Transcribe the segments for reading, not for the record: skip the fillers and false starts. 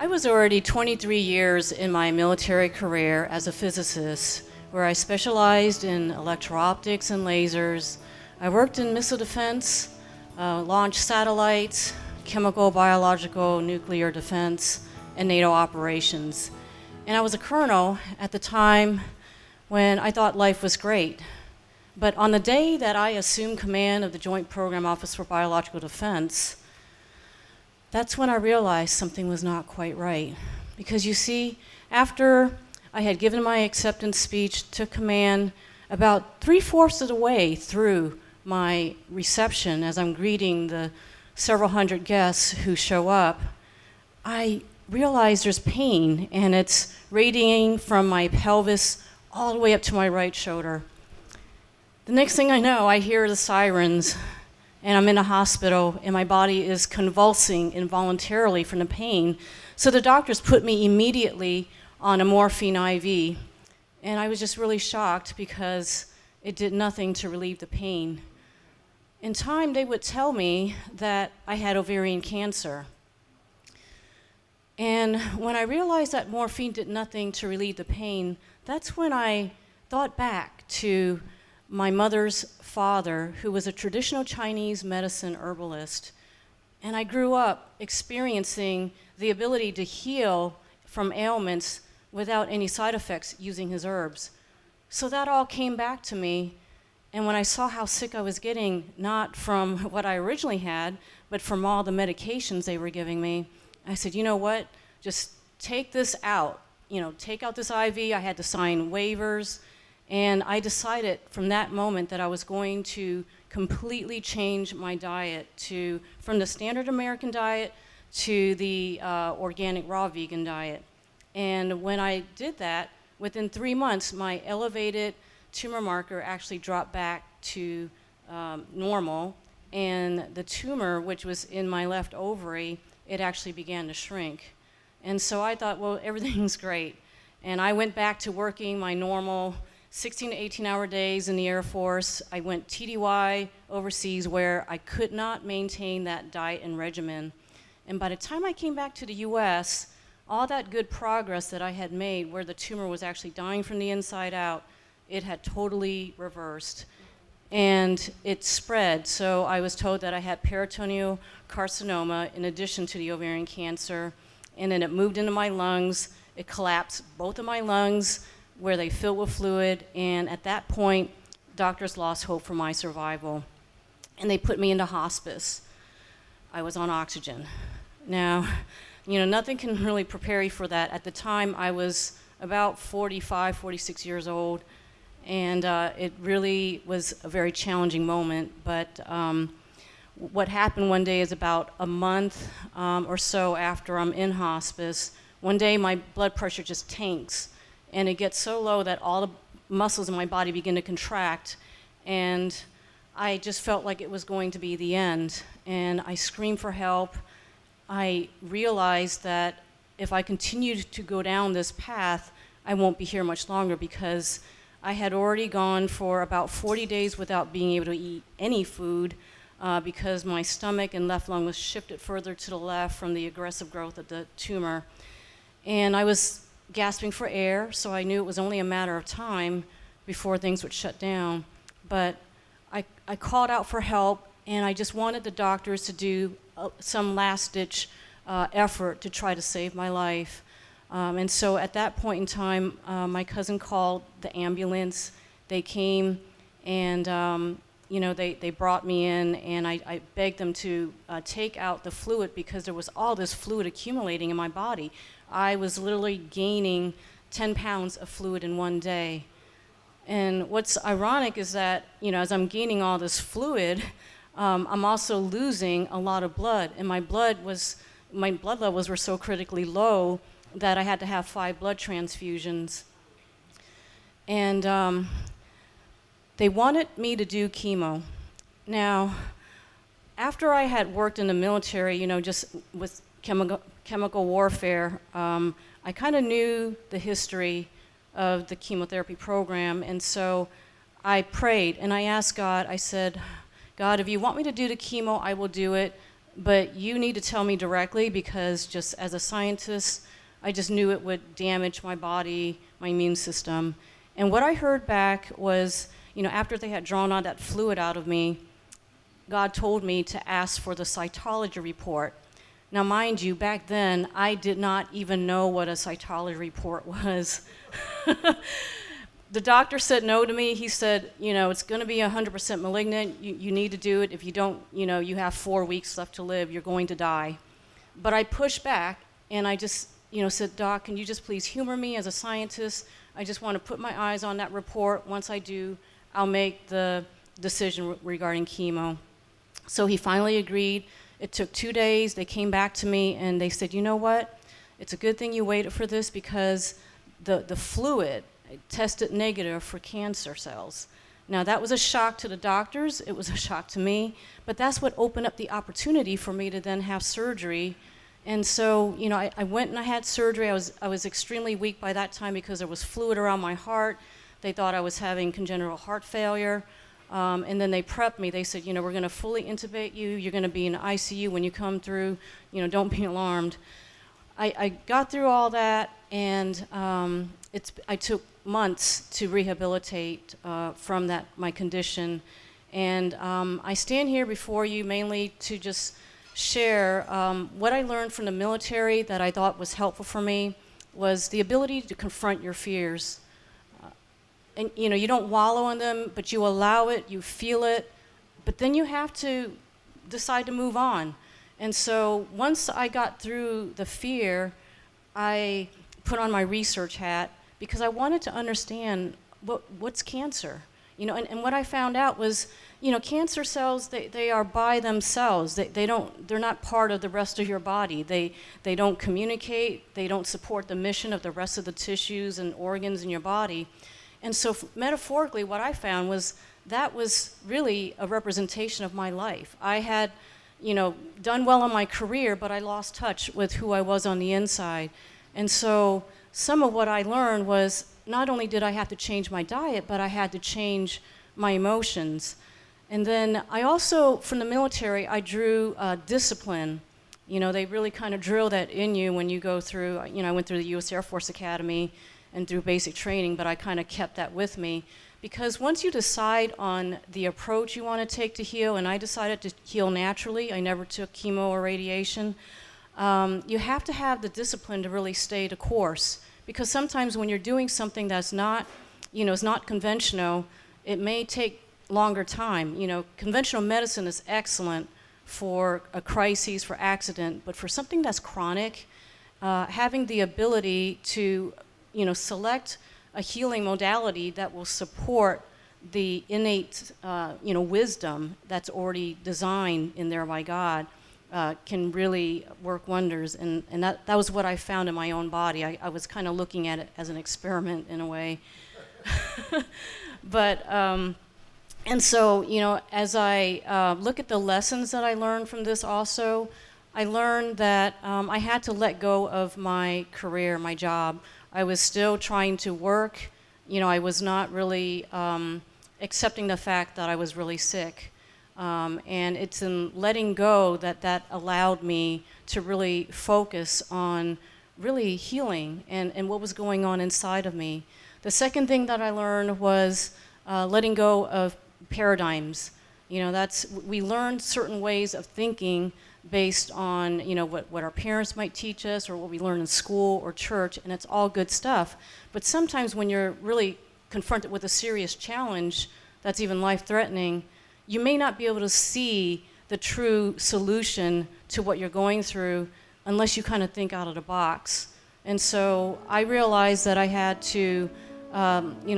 I was already 23 years in my military career as a physicist, where I specialized in electro-optics and lasers. I worked in missile defense, launched satellites, chemical, biological, nuclear defense, and NATO operations. And I was a colonel at the time when I thought life was great. But on the day that I assumed command of the Joint Program Office for Biological Defense, that's when I realized something was not quite right. Because you see, after I had given my acceptance speech, took command, about 3/4 of the way through my reception, as I'm greeting the several hundred guests who show up, I realize there's pain, and it's radiating from my pelvis all the way up to my right shoulder. The next thing I know, I hear the sirens, and I'm in a hospital, and my body is convulsing involuntarily from the pain. So the doctors put me immediately on a morphine IV, and I was just really shocked because it did nothing to relieve the pain. In time, they would tell me that I had ovarian cancer. And when I realized that morphine did nothing to relieve the pain, that's when I thought back to my mother's father, who was a traditional Chinese medicine herbalist. And I grew up experiencing the ability to heal from ailments without any side effects using his herbs. So that all came back to me. And when I saw how sick I was getting, not from what I originally had, but from all the medications they were giving me, I said, you know what, just take this out. Take out this IV. I had to sign waivers. And I decided from that moment that I was going to completely change my diet from the standard American diet to the organic raw vegan diet. And when I did that, within 3 months, my elevated tumor marker actually dropped back to normal. And the tumor, which was in my left ovary, it actually began to shrink. And so I thought, well, everything's great. And I went back to working my normal 16 to 18-hour days in the Air Force. I went TDY overseas where I could not maintain that diet and regimen. And by the time I came back to the US, all that good progress that I had made where the tumor was actually dying from the inside out, it had totally reversed. And it spread. So I was told that I had peritoneal carcinoma in addition to the ovarian cancer. And then it moved into my lungs. It collapsed both of my lungs, where they filled with fluid, and at that point, doctors lost hope for my survival. And they put me into hospice. I was on oxygen. Now, nothing can really prepare you for that. At the time, I was about 45, 46 years old, and it really was a very challenging moment. But what happened one day is about a month or so after I'm in hospice, one day my blood pressure just tanks. And it gets so low that all the muscles in my body begin to contract. And I just felt like it was going to be the end. And I screamed for help. I realized that if I continued to go down this path, I won't be here much longer, because I had already gone for about 40 days without being able to eat any food because my stomach and left lung was shifted further to the left from the aggressive growth of the tumor. And I was gasping for air, so I knew it was only a matter of time before things would shut down. But I called out for help, and I just wanted the doctors to do some last-ditch effort to try to save my life. And so at that point in time, my cousin called the ambulance. They came, and they brought me in, and I begged them to take out the fluid, because there was all this fluid accumulating in my body. I was literally gaining 10 pounds of fluid in one day. And what's ironic is that, as I'm gaining all this fluid, I'm also losing a lot of blood. And my blood levels were so critically low that I had to have 5 blood transfusions. And they wanted me to do chemo. Now, after I had worked in the military, just with chemical warfare, I kind of knew the history of the chemotherapy program, and so I prayed and I asked God. I said, God, if you want me to do the chemo, I will do it. but you need to tell me directly, because just as a scientist, I just knew it would damage my body, my immune system. And what I heard back was, after they had drawn all that fluid out of me, God told me to ask for the cytology report. Now, mind you, back then, I did not even know what a cytology report was. The doctor said no to me. He said, it's going to be 100% malignant. You need to do it. If you don't, you have 4 weeks left to live. You're going to die. But I pushed back, and I just, said, Doc, can you just please humor me as a scientist? I just want to put my eyes on that report. Once I do, I'll make the decision regarding chemo. So he finally agreed. It took 2 days. They came back to me, and they said, you know what? It's a good thing you waited for this, because the fluid tested negative for cancer cells. Now, that was a shock to the doctors. It was a shock to me. But that's what opened up the opportunity for me to then have surgery. And so, I went and I had surgery. I was extremely weak by that time because there was fluid around my heart. They thought I was having congenital heart failure. And then they prepped me. They said, we're going to fully intubate you. You're going to be in the ICU when you come through. Don't be alarmed. I got through all that, and I took months to rehabilitate from my condition. And I stand here before you mainly to just share what I learned from the military that I thought was helpful for me was the ability to confront your fears. And you don't wallow in them, but you allow it, you feel it, but then you have to decide to move on. And so once I got through the fear, I put on my research hat, because I wanted to understand what's cancer. And what I found out was, cancer cells, they are by themselves. They're not part of the rest of your body. They don't communicate, they don't support the mission of the rest of the tissues and organs in your body. And so metaphorically, what I found was that was really a representation of my life. I had, done well in my career, but I lost touch with who I was on the inside. And so some of what I learned was not only did I have to change my diet, but I had to change my emotions. And then I also, from the military, I drew discipline. They really kind of drill that in you when you go through, I went through the US Air Force Academy and through basic training, but I kind of kept that with me. Because once you decide on the approach you want to take to heal, and I decided to heal naturally, I never took chemo or radiation, you have to have the discipline to really stay the course. Because sometimes when you're doing something that's not, is not conventional, it may take longer time. Conventional medicine is excellent for a crisis, for accident, but for something that's chronic, having the ability to, select a healing modality that will support the innate, wisdom that's already designed in there by God, can really work wonders. And that was what I found in my own body. I was kind of looking at it as an experiment in a way. But, and so, as I look at the lessons that I learned from this also, I learned that I had to let go of my career, my job. I was still trying to work. I was not really accepting the fact that I was really sick. And it's in letting go that allowed me to really focus on really healing and what was going on inside of me. The second thing that I learned was letting go of paradigms. We learn certain ways of thinking based on what our parents might teach us or what we learn in school or church, and it's all good stuff. But sometimes when you're really confronted with a serious challenge that's even life-threatening, you may not be able to see the true solution to what you're going through unless you kind of think out of the box. And so I realized that I had to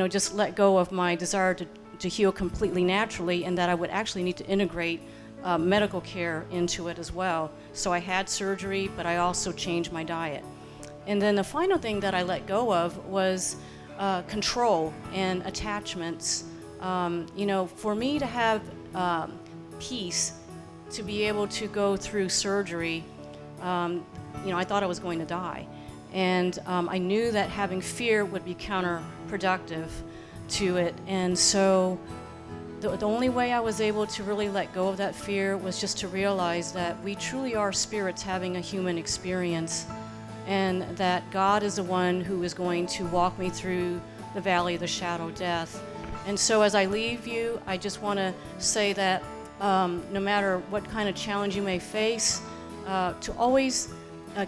just let go of my desire to heal completely naturally, and that I would actually need to integrate medical care into it as well. So I had surgery, but I also changed my diet. And then the final thing that I let go of was control and attachments. For me to have peace, to be able to go through surgery, I thought I was going to die. And I knew that having fear would be counterproductive to it. And so the only way I was able to really let go of that fear was just to realize that we truly are spirits having a human experience, and that God is the one who is going to walk me through the valley of the shadow of death. And so as I leave you, I just want to say that no matter what kind of challenge you may face, to always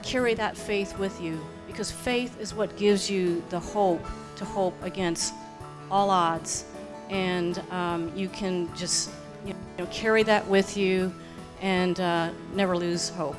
carry that faith with you, because faith is what gives you the hope to hope against all odds. And you can just carry that with you and never lose hope.